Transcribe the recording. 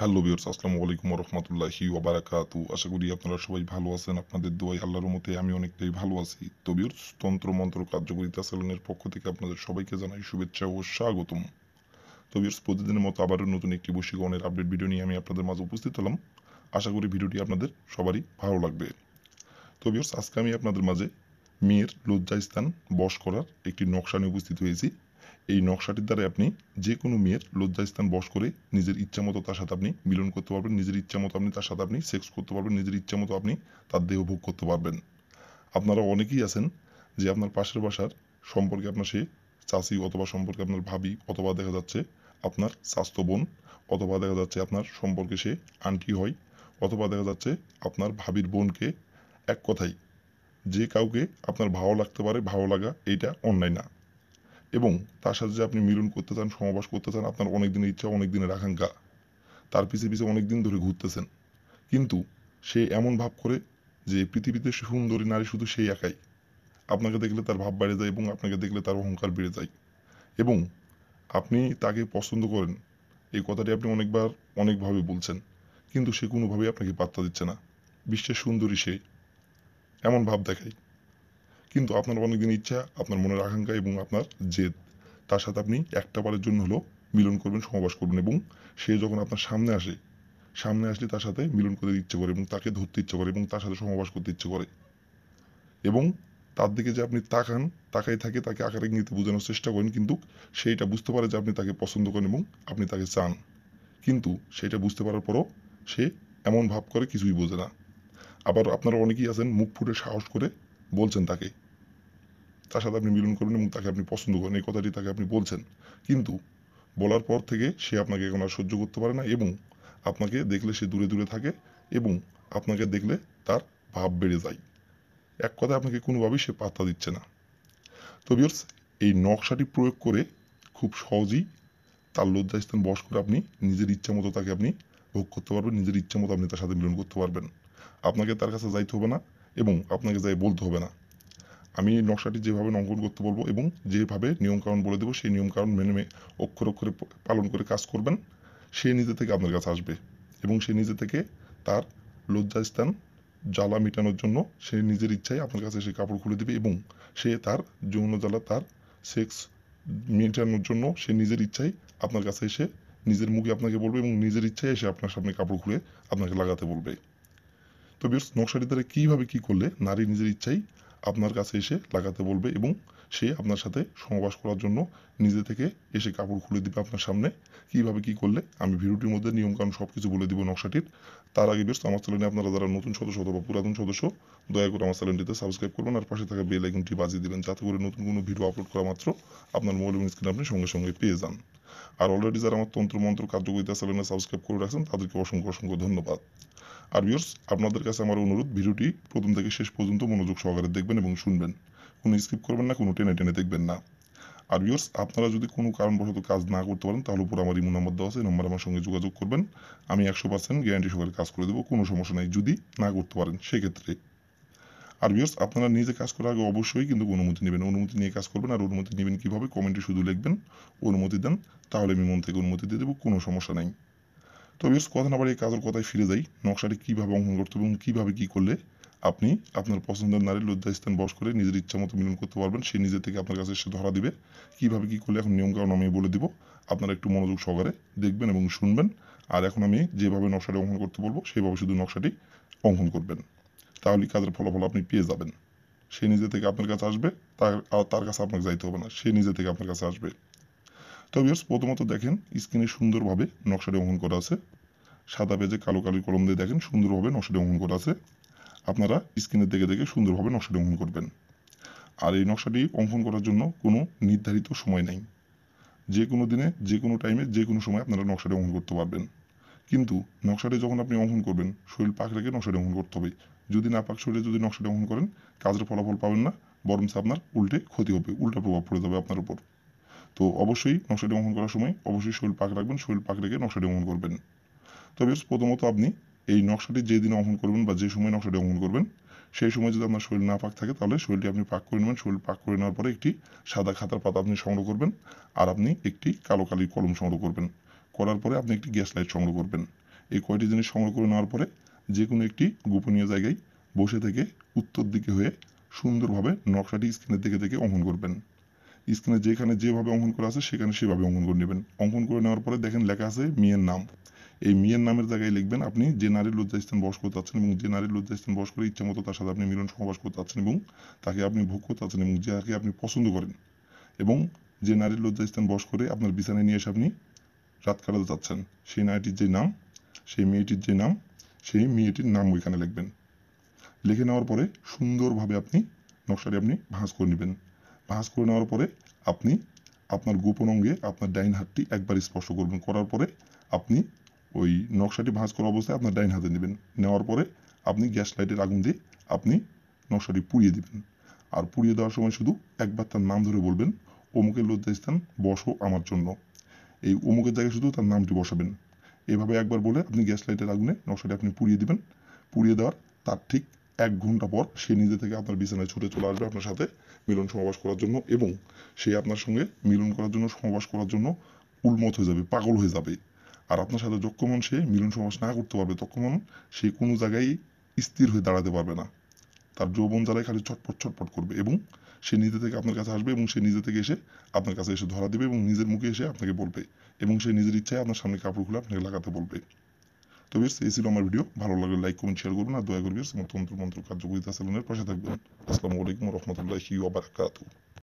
Hello viewers, আসসালামু আলাইকুম ওয়া রাহমাতুল্লাহি ওয়া বারাকাতুহু। আশা করি আপনারা সবাই ভালো আছেন। আপনাদের দোয়ায় আল্লাহর রহমতে আমি অনেকটাই ভালো আছি। তো ভিউয়ার্স, তন্ত্র মন্ত্র কার্যকরিতা চ্যানেলের পক্ষ থেকে আপনাদের সবাইকে জানাই শুভেচ্ছা ও স্বাগতম। তো ভিউয়ার্স, প্রতিদিনের মতো আবারও নতুন একটি বশীকরণের আপডেট ভিডিও নিয়ে আমি আপনাদের মাঝে উপস্থিত হলাম। আশা করি ভিডিওটি আপনাদের সবারই ভালো লাগবে। তো ভিউয়ার্স, আজকে আমি আপনাদের মাঝে মেয়ের লজ্জাস্থান বশ করার একটি নকশা নিয়ে উপস্থিত হয়েছি। এই নকশাটির দ্বারা আপনি যে কোনো মেয়ের লজ্জাস্থান বশ করে নিজের ইচ্ছা মতো তার সাথে আপনি মিলন করতে পারবেন, নিজের ইচ্ছা মতো আপনি তার সাথে আপনি সেক্স করতে পারবেন, নিজের ইচ্ছা মতো আপনি তার দেহ ভোগ করতে পারবেন। আপনারা অনেকেই আছেন যে আপনার পাশের বাসার সম্পর্কে আপনার সে চাচি, অথবা সম্পর্কে আপনার ভাবি, অথবা দেখা যাচ্ছে আপনার স্বাস্থ্য বোন, অথবা দেখা যাচ্ছে আপনার সম্পর্কে সে আন্টি হয়, অথবা দেখা যাচ্ছে আপনার ভাবির বোনকে, এক কথায় যে কাউকে আপনার ভালো লাগতে পারে, ভালো লাগা এইটা অন্যায় না। এবং তার সাথে যে আপনি মিলন করতে চান, সহবাস করতে চান, আপনার অনেক দিনের ইচ্ছা, অনেক দিনের আকাঙ্ক্ষা, তার পিছে পিছে অনেক দিন ধরে ঘুরতেছেন, কিন্তু সে এমন ভাব করে যে পৃথিবীতে সুন্দরী নারী শুধু সেই একাই। আপনাকে দেখলে তার ভাব বেড়ে যায় এবং আপনাকে দেখলে তার অহংকার বেড়ে যায়। এবং আপনি তাকে পছন্দ করেন, এই কথাটি আপনি অনেকবার অনেকভাবে বলছেন, কিন্তু সে কোনোভাবেই আপনাকে পাত্তা দিচ্ছে না। বিশ্বের সুন্দরী সে, এমন ভাব দেখায়। কিন্তু আপনার অনেকদিন ইচ্ছা, আপনার মনের আকাঙ্ক্ষা এবং আপনার জেদ, তার সাথে আপনি একটা বারের জন্য হলেও মিলন করবেন, সহবাস করবেন, এবং সে যখন আপনার সামনে আসে, সামনে আসলে তার সাথে মিলন করতে ইচ্ছে করে এবং তাকে ধরতে ইচ্ছে করে এবং তার সাথে সহবাস করতে ইচ্ছে করে। এবং তার দিকে যে আপনি তাকান, তাকাই থাকে, তাকে আকার ইঙ্গিতে বোঝানোর চেষ্টা করেন, কিন্তু সেইটা বুঝতে পারে যে আপনি তাকে পছন্দ করেন এবং আপনি তাকে চান। কিন্তু সেটা বুঝতে পারার পরও সে এমন ভাব করে কিছুই বোঝে না। আবার আপনারা অনেকেই আছেন মুখ ফুটে সাহস করে বলছেন তাকে, তার সাথে আপনি মিলন করবেন এবং তাকে আপনি পছন্দ করেন, এই কথাটি তাকে আপনি বলছেন, কিন্তু বলার পর থেকে সে আপনাকে এখন আর সহ্য করতে পারে না এবং আপনাকে দেখলে সে দূরে দূরে থাকে এবং আপনাকে দেখলে তার ভাব বেড়ে যায়। এক কথায় আপনাকে কোনোভাবেই সে পাত্তা দিচ্ছে না। তো ভিউয়ার্স, এই নকশাটি প্রয়োগ করে খুব সহজেই তার লজ্জাস্থান বশ করে আপনি নিজের ইচ্ছা মতো তাকে আপনি ভোগ করতে পারবেন, নিজের ইচ্ছা মতো আপনি তার সাথে মিলন করতে পারবেন। আপনাকে তার কাছে যাইতে হবে না এবং আপনাকে যাই বলতে হবে না। আমি নকশাটি যেভাবে অঙ্কন করতে বলবো এবং যেভাবে নিয়মকানুন বলে দেবো, সেই নিয়মকানুন মেনে অক্ষরে অক্ষরে পালন করে কাজ করবেন, সে নিজে থেকে আপনার কাছে আসবে এবং সে নিজে থেকে তার লজ্জাস্থান জ্বালা মেটানোর জন্য সে নিজের ইচ্ছায় আপনার কাছে সে কাপড় খুলে দেবে এবং সে তার যৌন জ্বালা, তার সেক্স মেটানোর জন্য সে নিজের ইচ্ছায় আপনার কাছে এসে নিজের মুখে আপনাকে বলবে এবং নিজের ইচ্ছায় এসে আপনার সামনে কাপড় খুলে আপনাকে লাগাতে বলবে। তো ভিউয়ার্স, নকশাটি দ্বারা কীভাবে কী করলে নারী নিজের ইচ্ছাই আপনার কাছে এসে লাগাতে বলবে এবং সে আপনার সাথে সহবাস করার জন্য নিজে থেকে এসে কাপড় খুলে দিবে আপনার সামনে, কীভাবে কী করলে আমি ভিডিওটির মধ্যে নিয়মকানুন সব কিছু বলে দিব নকশাটির। তার আগে ভিউয়ার্স, আমার চ্যানেলে আপনারা যারা নতুন সদস্য অথবা পুরাতন সদস্য, দয়া করে আমার চ্যানেলটিতে সাবস্ক্রাইব করবেন আর পাশে থাকা বেল আইকনটি বাজিয়ে দিবেন, যাতে করে নতুন কোনো ভিডিও আপলোড করা মাত্র আপনার মোবাইল এবং স্ক্রিনে আপনি সঙ্গে সঙ্গে পেয়ে যান। আর অলরেডি যারা আমার তন্ত্র মন্ত্র কার্যকরিতা চ্যানেলে সাবস্ক্রাইব করে রাখছেন তাদেরকে অসংখ্য অসংখ্য ধন্যবাদ। আর ভিউয়ার্স, আপনাদের কাছে আমার অনুরোধ, ভিডিওটি প্রথম থেকে শেষ পর্যন্ত মনোযোগ সহকারে দেখবেন এবং শুনবেন, কোনো স্কিপ করবেন না, কোনো টেনে টেনে দেখবেন না। আর ভিউয়ার্স, আপনারা যদি কোনো কারণবশত কাজ না করতে পারেন তাহলে উপর আমার ইমো নাম্বার দেওয়া আছে, এই নম্বরে আমার সঙ্গে যোগাযোগ করবেন। আমি 100% গ্যারান্টি সহকারে কাজ করে দেবো, কোনো সমস্যা নেই যদি না করতে পারেন সেক্ষেত্রে। আর ভিউয়ার্স, আপনারা নিজে কাজ করার আগে অবশ্যই কিন্তু অনুমতি নেবেন, অনুমতি নিয়ে কাজ করবেন। আর অনুমতি নেবেন কীভাবে, কমেন্টে শুধু লিখবেন অনুমতি দেন, তাহলে আমি মন থেকে অনুমতি দিয়ে দেবো, কোনো সমস্যা নেই। তো ভিউয়ার্স, কথা না বাড়িয়ে কাজের কথায় ফিরে যাই। নকশাটি কীভাবে অঙ্কন করতে হবে এবং কীভাবে কী করলে আপনি আপনার পছন্দের নারীর লজ্জাস্থান বশ করে নিজের ইচ্ছা মতো মিলন করতে পারবেন, সে নিজে থেকে আপনার কাছে এসে ধরা দিবে, কীভাবে কী করলে এখন নিয়মকানুন আমি বলে দিব। আপনারা একটু মনোযোগ সহকারে দেখবেন এবং শুনবেন। আর এখন আমি যেভাবে নকশাটি অঙ্কন করতে বলবো সেইভাবে শুধু নকশাটি অঙ্কন করবেন, তাহলেই কাজের ফলাফল আপনি পেয়ে যাবেন। সে নিজে থেকে আপনার কাছে আসবে, তার কাছে আপনাকে যাইতে হবে না, সে নিজে থেকে আপনার কাছে আসবে। তো ভিউয়ার্স, প্রথমত দেখেন স্ক্রিনে সুন্দরভাবে নকশাটি অঙ্কন করা আছে, সাদা পেজে কালো কালির কলম দিয়ে দেখেন সুন্দরভাবে নকশাটি অঙ্কন করা আছে। আপনারা স্ক্রিনের দেখে দেখে সুন্দরভাবে নকশাটি অঙ্কন করবেন। আর এই নকশাটি অঙ্কন করার জন্য কোনো নির্ধারিত সময় নেই, যে কোনো দিনে, যে কোনো টাইমে, যে কোনো সময় আপনারা নকশাটি অঙ্কন করতে পারবেন। কিন্তু নকশাটি যখন আপনি অঙ্কন করবেন, শরীর পাক রেখে নকশাটি অঙ্কন করতে হবে। যদি না পাক শরীরে যদি নকশাটি অঙ্কন করেন, কাজের ফলাফল পাবেন না, বরঞ্চ আপনার উল্টে ক্ষতি হবে, উল্টা প্রভাব পড়ে যাবে আপনার উপর। তো অবশ্যই নকশাটি অঙ্কন করার সময় অবশ্যই শরীর পাক রাখবেন, শরীর পাক রেখে নকশাটি অঙ্কন করবেন। তবে প্রথমত আপনি এই নকশাটি যেদিন অঙ্কন করবেন বা যে সময় নকশাটি অঙ্কন করবেন, সেই সময় যদি আপনার শরীর না পাক থাকে তাহলে শরীরটি আপনি পাক করে নেবেন। শরীর পাক করে নেওয়ার পরে একটি সাদা খাতার পাতা আপনি সংগ্রহ করবেন আর আপনি একটি কালো কালির কলম সংগ্রহ করবেন। করার পরে আপনি একটি গ্যাস লাইট সংগ্রহ করবেন এই কয়টি জিনিস সংগ্রহ করে নেওয়ার পরে যে কোনো একটি গোপনীয় জায়গায় বসে থেকে উত্তর দিকে হয়ে সুন্দরভাবে নকশাটি স্ক্রিনের দিকে থেকে অঙ্কন করবেন। স্ক্রিনে যেখানে যেভাবে অঙ্কন করা আছে সেখানে সেভাবে অঙ্কন করে নেবেন। অঙ্কন করে নেওয়ার পরে দেখেন লেখা আছে মেয়ের নাম। এই মেয়ের নামের জায়গায় লিখবেন আপনি যে নারীর লজ্জাস্থান বস করতে চাচ্ছেন এবং যে নারীর লজ্জাস্থান বস করে ইচ্ছা মতো তার সাথে আপনি মিলন সহবাস করতে চাচ্ছেন এবং তাকে আপনি ভোগ করতে চাচ্ছেন এবং যাকে আপনি পছন্দ করেন এবং যে নারীর লজ্জাস্থান বস করে আপনার বিছানায় নিয়ে এসে আপনি রাত কাটাতে চাচ্ছেন সেই নারীটির যে নাম, সেই মেয়েটির যে নাম, সেই মেয়েটির নাম ওইখানে লিখবেন। লিখে নেওয়ার পরে সুন্দরভাবে আপনি নকশাটি আপনি ভাঁজ করে নেবেন। ভাঁজ করে নেওয়ার পরে আপনি আপনার গোপন অঙ্গে আপনার ডাইন হাতটি একবার স্পর্শ করবেন। করার পরে আপনি ওই নকশাটি ভাঁজ করা অবস্থায় আপনার ডাইন হাতে নেবেন। নেওয়ার পরে আপনি গ্যাস লাইটের আগুন দিয়ে আপনি নকশাটি পুড়িয়ে দিবেন। আর পুড়িয়ে দেওয়ার সময় শুধু একবার তার নাম ধরে বলবেন, অমুকের লজ্জাস্থান বসো আমার জন্য। এই অমুকের জায়গায় শুধু তার নামটি বসাবেন। এভাবে একবার বলে আপনি গ্যাস লাইটের আগুনে নকশাটি আপনি পুড়িয়ে দিবেন। পুড়িয়ে দেওয়ার তার ঠিক 1 ঘন্টা পর সে নিজে থেকে আপনার বিছানায় ছুটে চলে আসবে আপনার সাথে মিলন সমাবাস করার জন্য এবং সে আপনার সঙ্গে মিলন করার জন্য সমাবাস করার জন্য উন্মত্ত হয়ে যাবে, পাগল হয়ে যাবে। আর আপনার সাথে যতক্ষণ সে মিলন সমাবাস না করতে পারবে ততক্ষণ সে কোনো জায়গায় স্থির হয়ে দাঁড়াতে পারবে না। তার যৌবন জ্বালায় খালি ছটপট ছটপট করবে এবং সে নিজে থেকে আপনার কাছে আসবে এবং সে নিজে থেকে এসে আপনার কাছে এসে ধরা দেবে এবং নিজের মুখে এসে আপনাকে বলবে এবং সে নিজের ইচ্ছায় আপনার সামনে কাপড় খুলে আপনাকে লাগাতে বলবে। তো বেশ এই ছিল আমার ভিডিও। ভালো লাগলে লাইক কমেন্ট শেয়ার করবেন আর দয়া করে আমার তন্ত্র মন্ত্র কার্যকরিতা সেলুনের পাশে থাকবেন। আসসালামু আলাইকুম রহমতুল্লাহি ওয়া বারাকাতুহু।